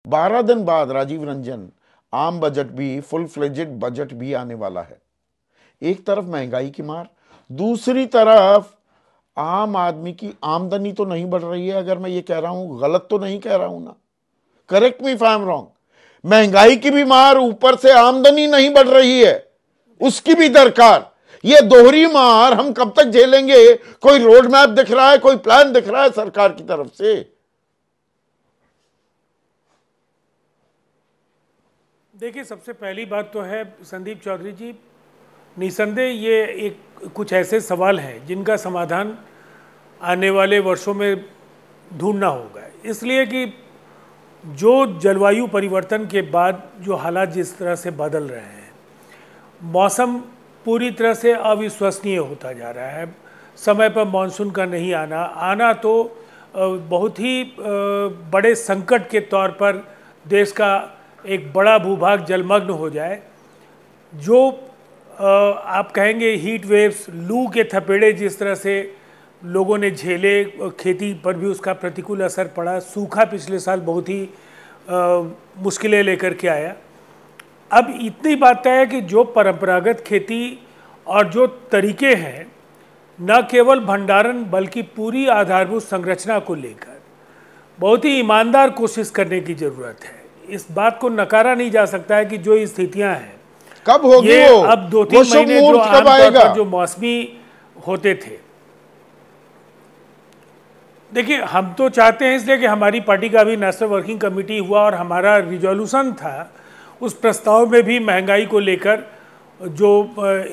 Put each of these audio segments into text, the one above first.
12 दिन बाद राजीव रंजन आम बजट भी, फुल फ्लेजेड बजट भी आने वाला है। एक तरफ महंगाई की मार, दूसरी तरफ आम आदमी की आमदनी तो नहीं बढ़ रही है। अगर मैं ये कह रहा हूं, गलत तो नहीं कह रहा हूं ना? Correct me if I am wrong. महंगाई की भी मार, ऊपर से आमदनी नहीं बढ़ रही है, उसकी भी दरकार। ये दोहरी मार हम कब तक झेलेंगे? कोई रोड मैप दिख रहा है, कोई प्लान दिख रहा है सरकार की तरफ से? देखिए, सबसे पहली बात तो है संदीप चौधरी जी, निसंदेह ये एक कुछ ऐसे सवाल हैं जिनका समाधान आने वाले वर्षों में ढूंढना होगा। इसलिए कि जो जलवायु परिवर्तन के बाद जो हालात जिस तरह से बदल रहे हैं, मौसम पूरी तरह से अविश्वसनीय होता जा रहा है। समय पर मानसून का नहीं आना तो बहुत ही बड़े संकट के तौर पर देश का एक बड़ा भूभाग जलमग्न हो जाए। जो आप कहेंगे हीट वेव्स, लू के थपेड़े जिस तरह से लोगों ने झेले, खेती पर भी उसका प्रतिकूल असर पड़ा। सूखा पिछले साल बहुत ही मुश्किलें लेकर के आया। अब इतनी बात है कि जो परंपरागत खेती और जो तरीके हैं, न केवल भंडारण बल्कि पूरी आधारभूत संरचना को लेकर बहुत ही ईमानदार कोशिश करने की ज़रूरत है। इस बात को नकारा नहीं जा सकता है कि जो स्थितियां हैं कब होगी वो? अब 2-3 महीने जो आमतौर पर जो मौसमी होते थे। देखिए, हम तो चाहते हैं, इसलिए कि हमारी पार्टी का भी नेशनल वर्किंग कमेटी हुआ और हमारा रिजोल्यूशन था, उस प्रस्ताव में भी महंगाई को लेकर जो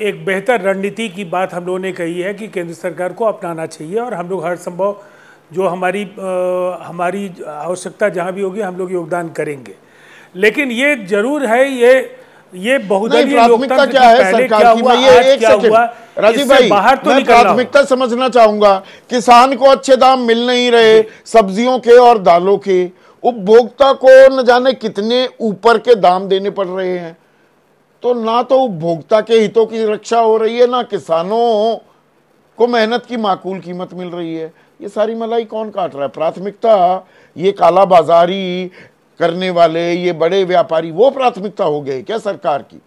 एक बेहतर रणनीति की बात हम लोगों ने कही है कि केंद्र सरकार को अपनाना चाहिए और हम लोग हर संभव जो हमारी आवश्यकता जहां भी होगी हम लोग योगदान करेंगे। लेकिन ये जरूर है, ये बहुदलीय लोकतंत्र क्या है पहले सरकार क्या की? हुआ, मैं ये आज एक क्या सेकंड हुआ, राजीव भाई, बाहर तो मैं प्राथमिकता समझना चाहूंगा। किसान को अच्छे दाम मिल नहीं रहे सब्जियों के और दालों के, उपभोक्ता को न जाने कितने ऊपर के दाम देने पड़ रहे हैं। तो ना तो उपभोक्ता के हितों की रक्षा हो रही है, ना किसानों को मेहनत की माकूल कीमत मिल रही है। ये सारी मलाई कौन काट रहा है? प्राथमिकता ये काला बाजारी करने वाले, ये बड़े व्यापारी, वो प्राथमिकता हो गए क्या सरकार की?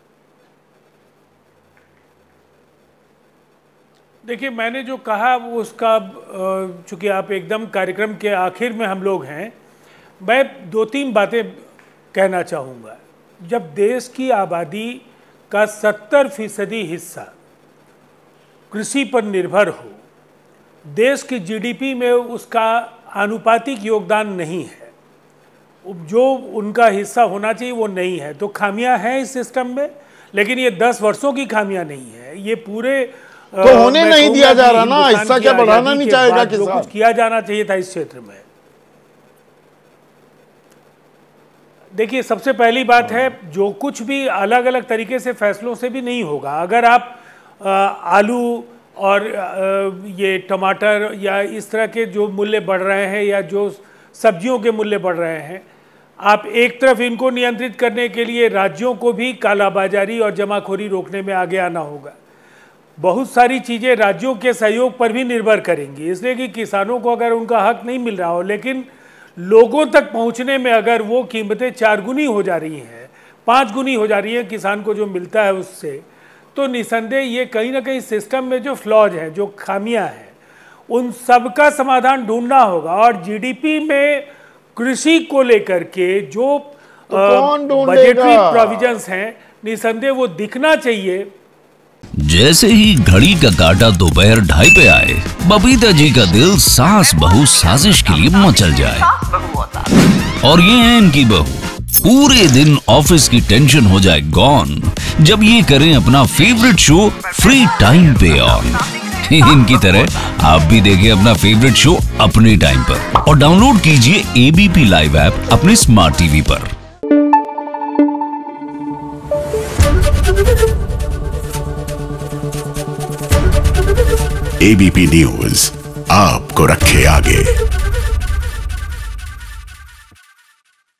देखिए, मैंने जो कहा वो उसका, चूंकि आप एकदम कार्यक्रम के आखिर में हम लोग हैं, मैं 2-3 बातें कहना चाहूँगा। जब देश की आबादी का 70% हिस्सा कृषि पर निर्भर हो, देश की जीडीपी में उसका आनुपातिक योगदान नहीं है, जो उनका हिस्सा होना चाहिए वो नहीं है, तो खामियां हैं इस सिस्टम में। लेकिन ये 10 वर्षों की खामियां नहीं है, ये पूरे तो होने नहीं दिया जा रहा ना, हिस्सा क्या बढ़ाना नहीं चाहेगा किसान? जो कुछ किया जाना चाहिए था इस क्षेत्र में। देखिए, सबसे पहली बात है, जो कुछ भी अलग अलग तरीके से फैसलों से भी नहीं होगा। अगर आप आलू और ये टमाटर या इस तरह के जो मूल्य बढ़ रहे हैं या जो सब्जियों के मूल्य बढ़ रहे हैं, आप एक तरफ इनको नियंत्रित करने के लिए राज्यों को भी कालाबाजारी और जमाखोरी रोकने में आगे आना होगा। बहुत सारी चीज़ें राज्यों के सहयोग पर भी निर्भर करेंगी, इसलिए कि किसानों को अगर उनका हक नहीं मिल रहा हो, लेकिन लोगों तक पहुंचने में अगर वो कीमतें 4 गुनी हो जा रही हैं, 5 गुनी हो जा रही हैं किसान को जो मिलता है उससे, तो निसंदेह ये कहीं ना कहीं सिस्टम में जो फ्लॉज हैं, जो खामियां हैं, उन सब का समाधान ढूंढना होगा। और जीडीपी में कृषि को लेकर के जो बजटरी प्रोविजंस हैं, निसंदेह वो दिखना चाहिए। जैसे ही घड़ी का काटा दोपहर 2:30 पे आए, बबीता जी का दिल सास बहू साजिश के लिए मचल जाए। और ये है इनकी बहू, पूरे दिन ऑफिस की टेंशन हो जाए गॉन जब ये करें अपना फेवरेट शो फ्री टाइम पे ऑन। इनकी तरह आप भी देखें अपना फेवरेट शो अपने टाइम पर और डाउनलोड कीजिए एबीपी लाइव ऐप अपने स्मार्ट टीवी पर। एबीपी न्यूज आपको रखे आगे।